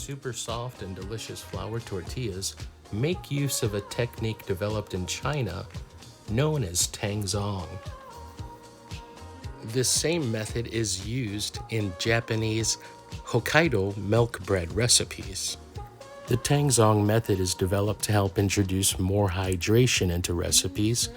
super soft and delicious flour tortillas make use of a technique developed in China known as Tangzhong. This same method is used in Japanese Hokkaido milk bread recipes. The Tangzhong method is developed to help introduce more hydration into recipes,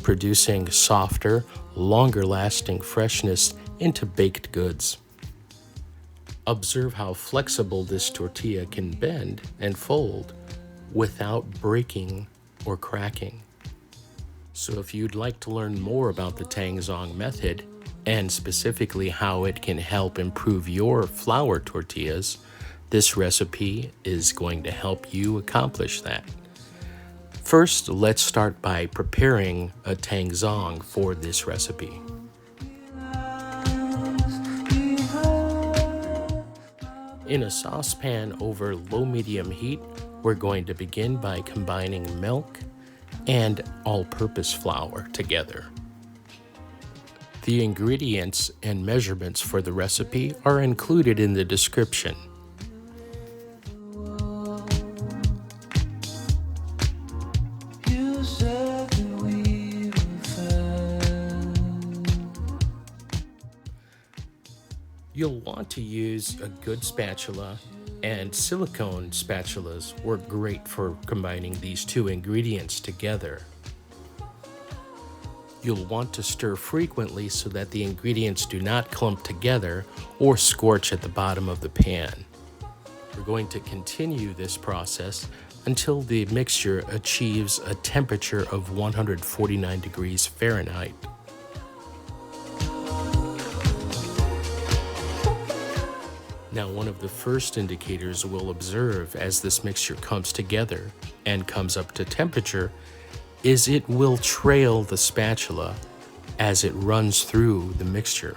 producing softer, longer-lasting freshness into baked goods. Observe how flexible this tortilla can bend and fold without breaking or cracking. So if you'd like to learn more about the Tangzhong method, and specifically how it can help improve your flour tortillas, this recipe is going to help you accomplish that. First, let's start by preparing a Tangzhong for this recipe. In a saucepan over low-medium heat, we're going to begin by combining milk and all-purpose flour together. The ingredients and measurements for the recipe are included in the description. You'll want to use a good spatula, and silicone spatulas work great for combining these two ingredients together. You'll want to stir frequently so that the ingredients do not clump together or scorch at the bottom of the pan. We're going to continue this process until the mixture achieves a temperature of 149 degrees Fahrenheit. Now, one of the first indicators we'll observe as this mixture comes together and comes up to temperature is it will trail the spatula as it runs through the mixture.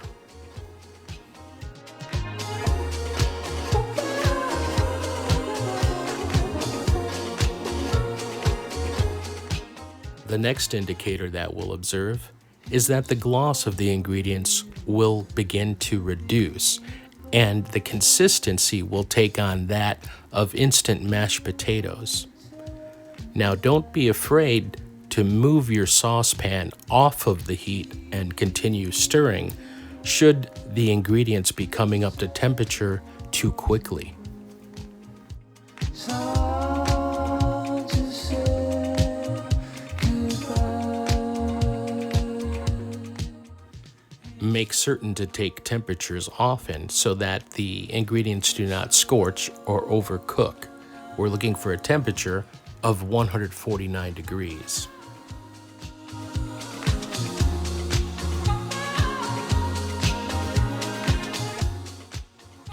The next indicator that we'll observe is that the gloss of the ingredients will begin to reduce, and the consistency will take on that of instant mashed potatoes. Now, don't be afraid to move your saucepan off of the heat and continue stirring should the ingredients be coming up to temperature too quickly. Make certain to take temperatures often so that the ingredients do not scorch or overcook. We're looking for a temperature of 149 degrees.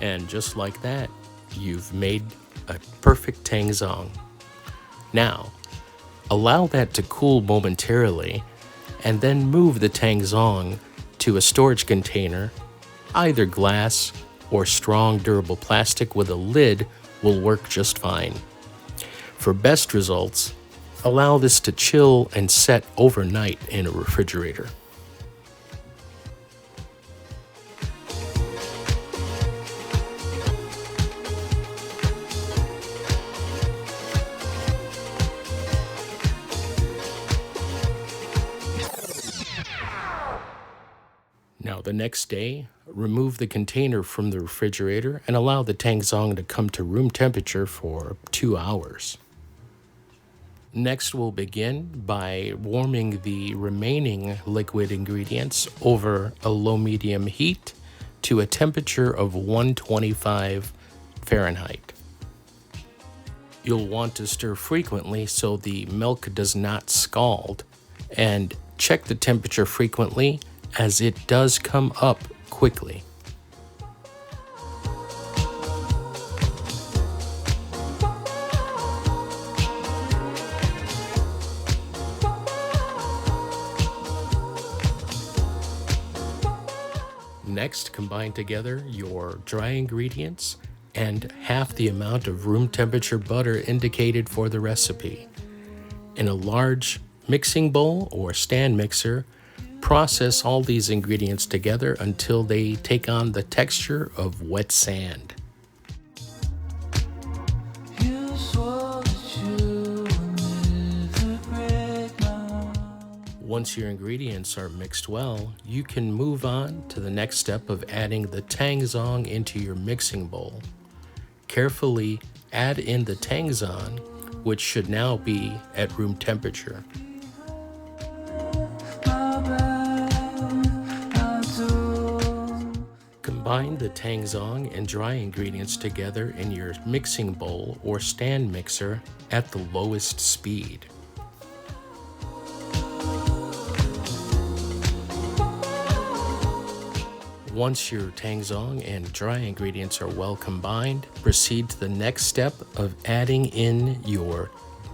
And just like that, you've made a perfect Tangzhong. Now, allow that to cool momentarily and then move the Tangzhong to a storage container. Either glass or strong durable plastic with a lid will work just fine. For best results, allow this to chill and set overnight in a refrigerator. Now, the next day, remove the container from the refrigerator and allow the Tangzhong to come to room temperature for 2 hours. Next, we'll begin by warming the remaining liquid ingredients over a low-medium heat to a temperature of 125 Fahrenheit. You'll want to stir frequently so the milk does not scald, and check the temperature frequently as it does come up quickly. Next, combine together your dry ingredients and half the amount of room temperature butter indicated for the recipe. In a large mixing bowl or stand mixer, process all these ingredients together until they take on the texture of wet sand. Once your ingredients are mixed well, you can move on to the next step of adding the Tangzhong into your mixing bowl. Carefully add in the Tangzhong, which should now be at room temperature. Combine the Tangzhong and dry ingredients together in your mixing bowl or stand mixer at the lowest speed. Once your Tangzhong and dry ingredients are well combined, proceed to the next step of adding in your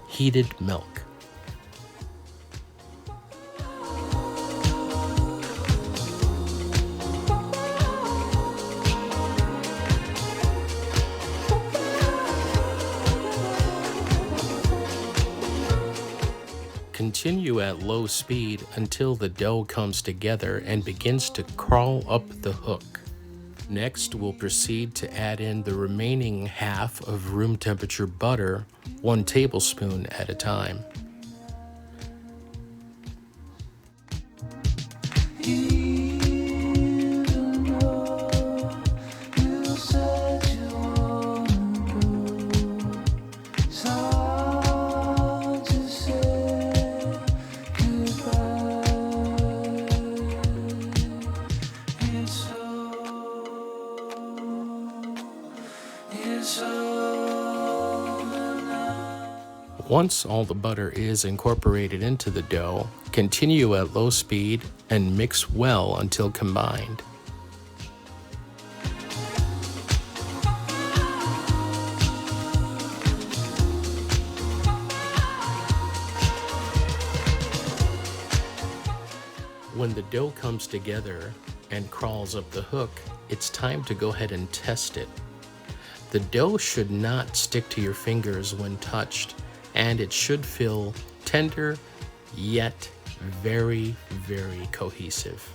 heated milk. Continue at low speed until the dough comes together and begins to crawl up the hook. Next, we'll proceed to add in the remaining half of room temperature butter, 1 tablespoon at a time. Once all the butter is incorporated into the dough, continue at low speed and mix well until combined. When the dough comes together and crawls up the hook, it's time to go ahead and test it. The dough should not stick to your fingers when touched, and it should feel tender, yet very, very cohesive.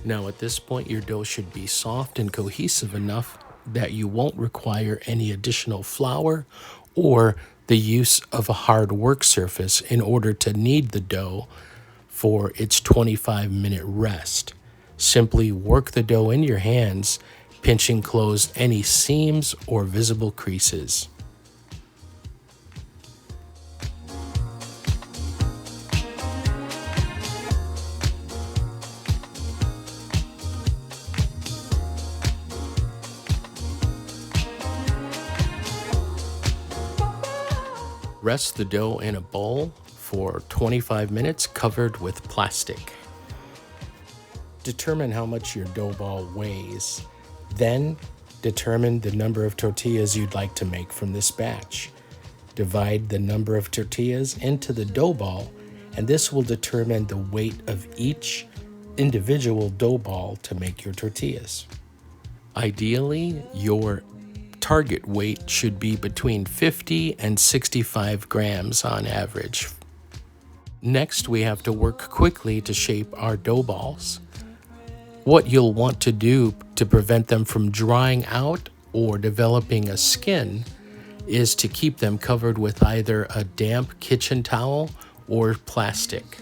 Now at this point, your dough should be soft and cohesive enough that you won't require any additional flour or the use of a hard work surface in order to knead the dough for its 25-minute rest. Simply work the dough in your hands, pinching closed any seams or visible creases. Rest the dough in a bowl for 25 minutes covered with plastic. Determine how much your dough ball weighs. Then determine the number of tortillas you'd like to make from this batch. Divide the number of tortillas into the dough ball, and this will determine the weight of each individual dough ball to make your tortillas. Ideally, your target weight should be between 50 and 65 grams on average. Next, we have to work quickly to shape our dough balls. What you'll want to do to prevent them from drying out or developing a skin is to keep them covered with either a damp kitchen towel or plastic.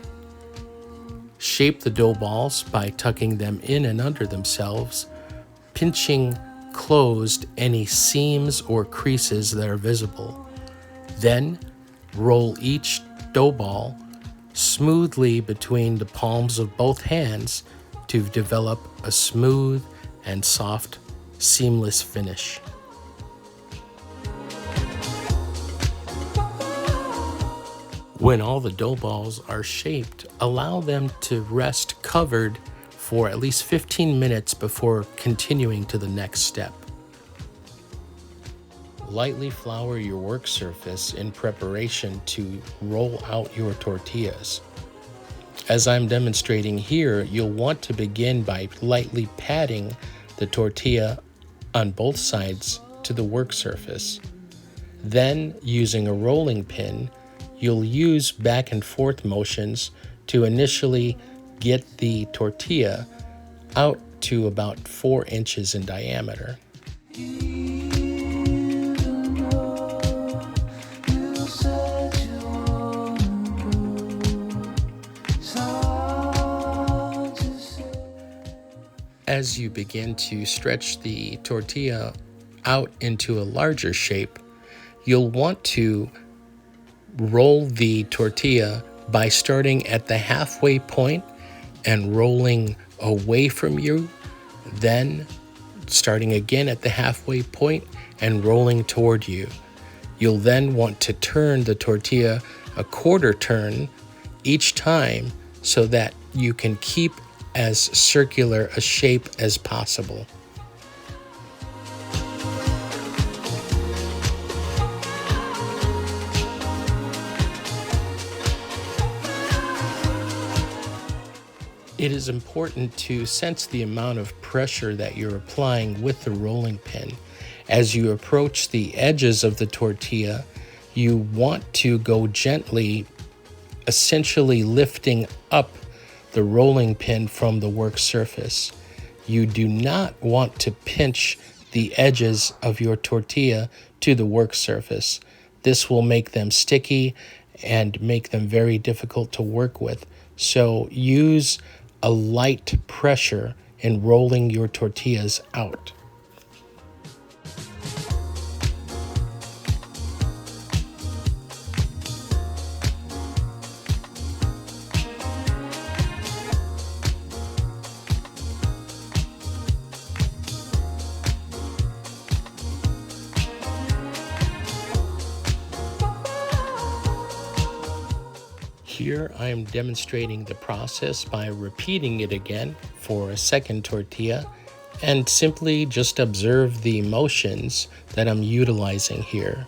Shape the dough balls by tucking them in and under themselves, pinching closed any seams or creases that are visible. Then roll each dough ball smoothly between the palms of both hands to develop a smooth and soft, seamless finish. When all the dough balls are shaped, allow them to rest covered for at least 15 minutes before continuing to the next step. Lightly flour your work surface in preparation to roll out your tortillas. As I'm demonstrating here, you'll want to begin by lightly patting the tortilla on both sides to the work surface. Then, using a rolling pin, you'll use back and forth motions to initially get the tortilla out to about 4 inches in diameter. As you begin to stretch the tortilla out into a larger shape, you'll want to roll the tortilla by starting at the halfway point and rolling away from you, then starting again at the halfway point and rolling toward you. You'll then want to turn the tortilla a quarter turn each time so that you can keep as circular a shape as possible. It is important to sense the amount of pressure that you're applying with the rolling pin. As you approach the edges of the tortilla, you want to go gently, essentially lifting up the rolling pin from the work surface. You do not want to pinch the edges of your tortilla to the work surface. This will make them sticky and make them very difficult to work with. So use a light pressure in rolling your tortillas out. Here I am demonstrating the process by repeating it again for a second tortilla, and simply just observe the motions that I'm utilizing here.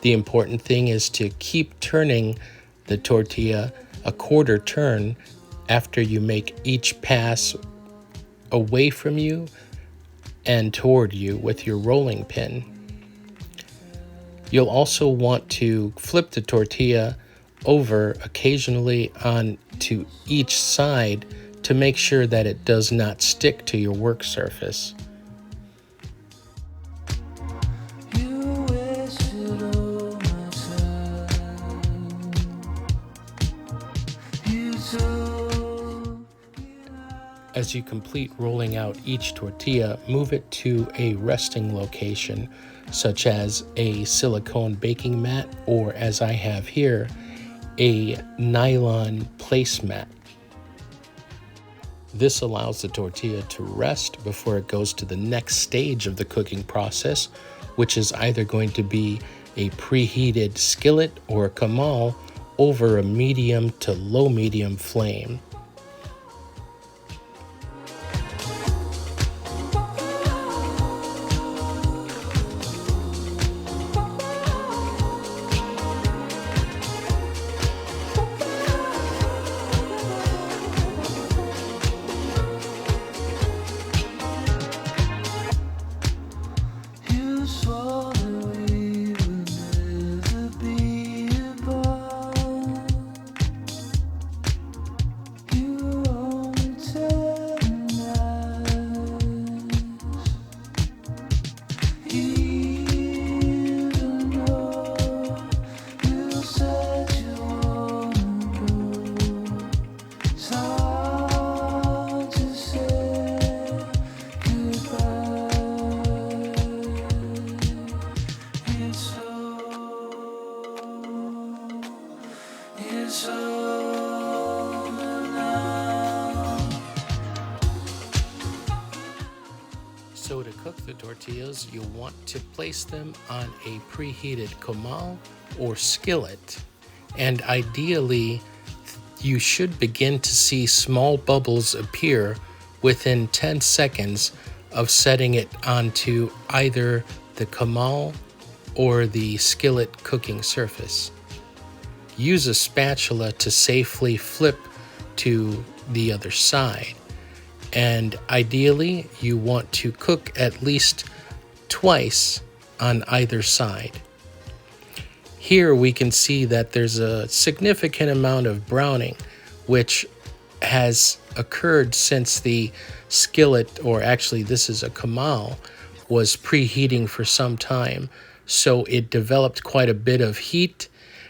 The important thing is to keep turning the tortilla a quarter turn after you make each pass away from you and toward you with your rolling pin. You'll also want to flip the tortilla over occasionally on to each side to make sure that it does not stick to your work surface. As you complete rolling out each tortilla, move it to a resting location, such as a silicone baking mat, or as I have here, a nylon placemat. This allows the tortilla to rest before it goes to the next stage of the cooking process, which is either going to be a preheated skillet or a comal over a medium to low medium flame. So to cook the tortillas, you'll want to place them on a preheated comal or skillet. And ideally, you should begin to see small bubbles appear within 10 seconds of setting it onto either the comal or the skillet cooking surface. Use a spatula to safely flip to the other side. And ideally, you want to cook at least twice on either side. Here we can see that there's a significant amount of browning, which has occurred since the skillet, or actually this is a comal, was preheating for some time. So it developed quite a bit of heat,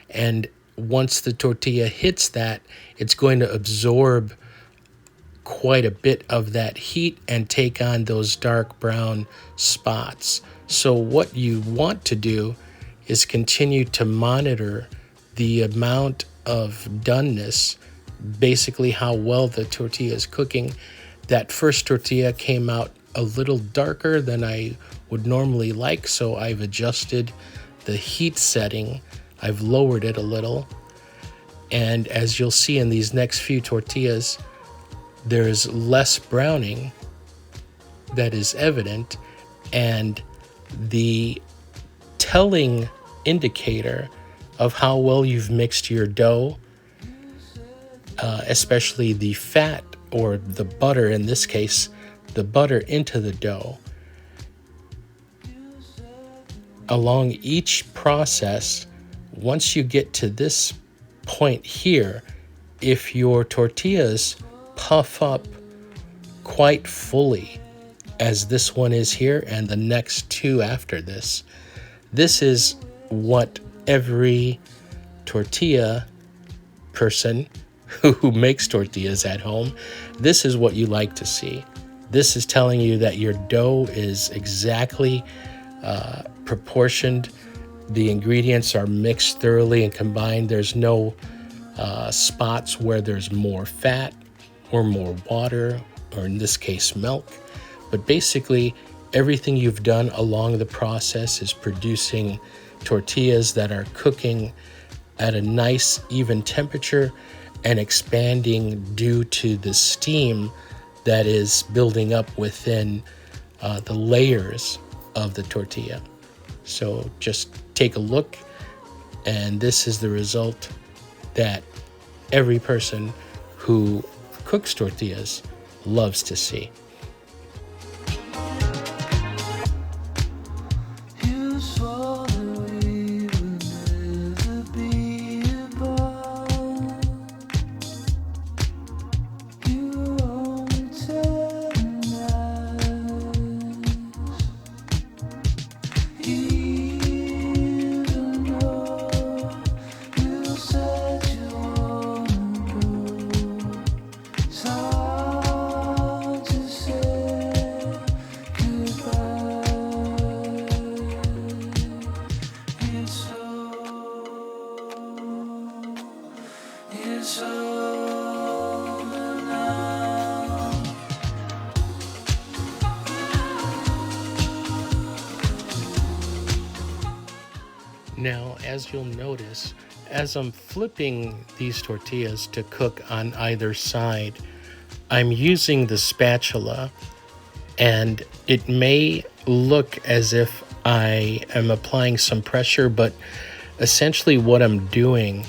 and once the tortilla hits that, it's going to absorb quite a bit of that heat and take on those dark brown spots. So what you want to do is continue to monitor the amount of doneness, basically how well the tortilla is cooking. That first tortilla came out a little darker than I would normally like, so I've adjusted the heat setting. I've lowered it a little. And as you'll see in these next few tortillas, there's less browning that is evident, and the telling indicator of how well you've mixed your dough, especially the fat or the butter, in this case, the butter into the dough. Along each process, once you get to this point here, if your tortillas puff up quite fully, as this one is here and the next two after this, this is what every tortilla person who makes tortillas at home, this is what you like to see. This is telling you that your dough is exactly proportioned. The ingredients are mixed thoroughly and combined. There's no spots where there's more fat or more water, or in this case milk. But basically everything you've done along the process is producing tortillas that are cooking at a nice even temperature and expanding due to the steam that is building up within the layers of the tortilla. So just take a look, and this is the result that every person who cooks tortillas loves to see. Now, as you'll notice, as I'm flipping these tortillas to cook on either side, I'm using the spatula, and it may look as if I am applying some pressure, but essentially what I'm doing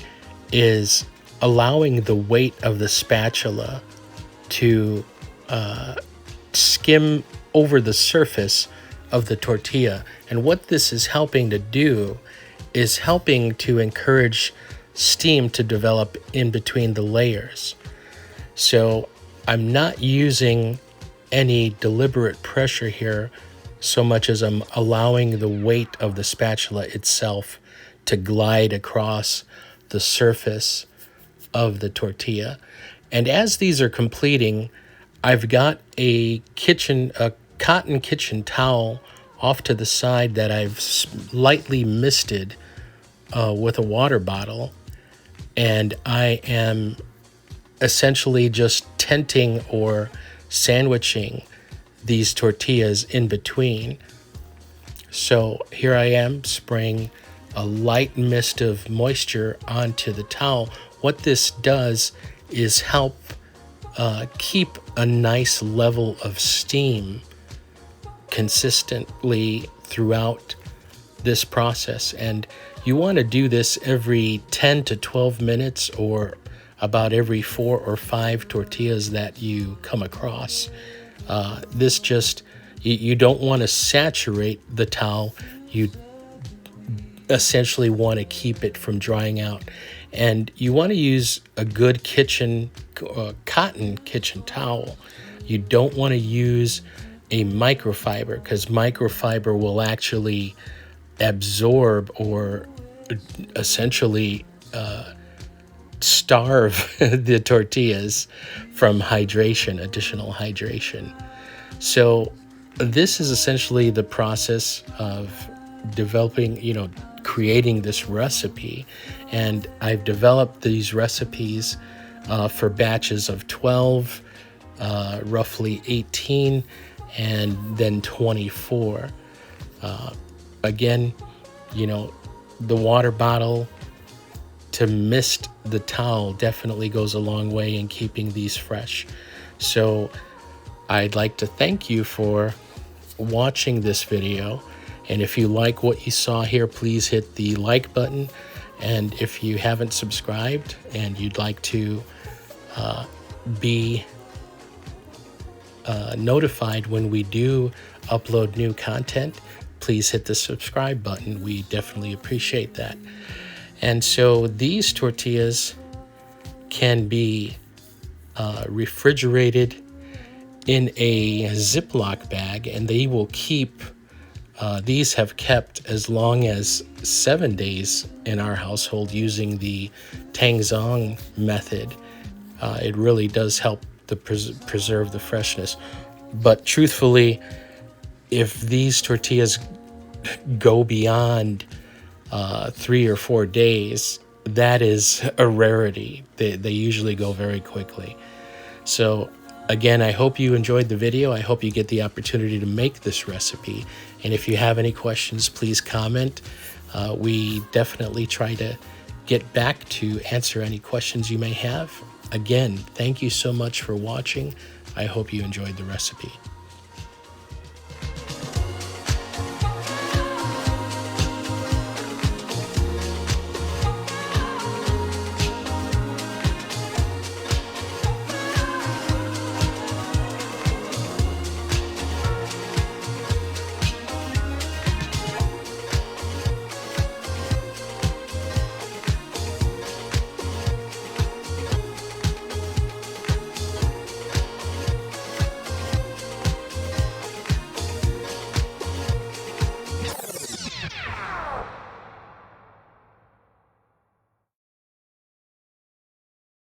is allowing the weight of the spatula to skim over the surface of the tortilla. And what this is helping to do is helping to encourage steam to develop in between the layers. So I'm not using any deliberate pressure here so much as I'm allowing the weight of the spatula itself to glide across the surface of the tortilla. And as these are completing, I've got a cotton kitchen towel off to the side that I've lightly misted with a water bottle, and I am essentially just tenting or sandwiching these tortillas in between. So here I am spraying a light mist of moisture onto the towel. What this does is help keep a nice level of steam consistently throughout this process. And you want to do this every 10 to 12 minutes, or about every 4 or 5 tortillas that you come across. This just, you don't want to saturate the towel. You essentially want to keep it from drying out. And you want to use a good cotton kitchen towel. You don't want to use a microfiber, because microfiber will actually absorb or essentially starve the tortillas from additional hydration. So this is essentially the process of developing, creating this recipe. And I've developed these recipes for batches of 12, roughly 18, and then 24. Again, the water bottle to mist the towel definitely goes a long way in keeping these fresh. So I'd like to thank you for watching this video. And if you like what you saw here, please hit the like button. And if you haven't subscribed and you'd like to be notified when we do upload new content, please hit the subscribe button. We definitely appreciate that. And so these tortillas can be refrigerated in a Ziploc bag, and they will keep, these have kept as long as 7 days in our household using the Tangzhong method. It really does help to preserve the freshness. But truthfully, if these tortillas go beyond 3 or 4 days, that is a rarity. They usually go very quickly. So again, I hope you enjoyed the video. I hope you get the opportunity to make this recipe. And if you have any questions, please comment. We definitely try to get back to answer any questions you may have. Again, thank you so much for watching. I hope you enjoyed the recipe.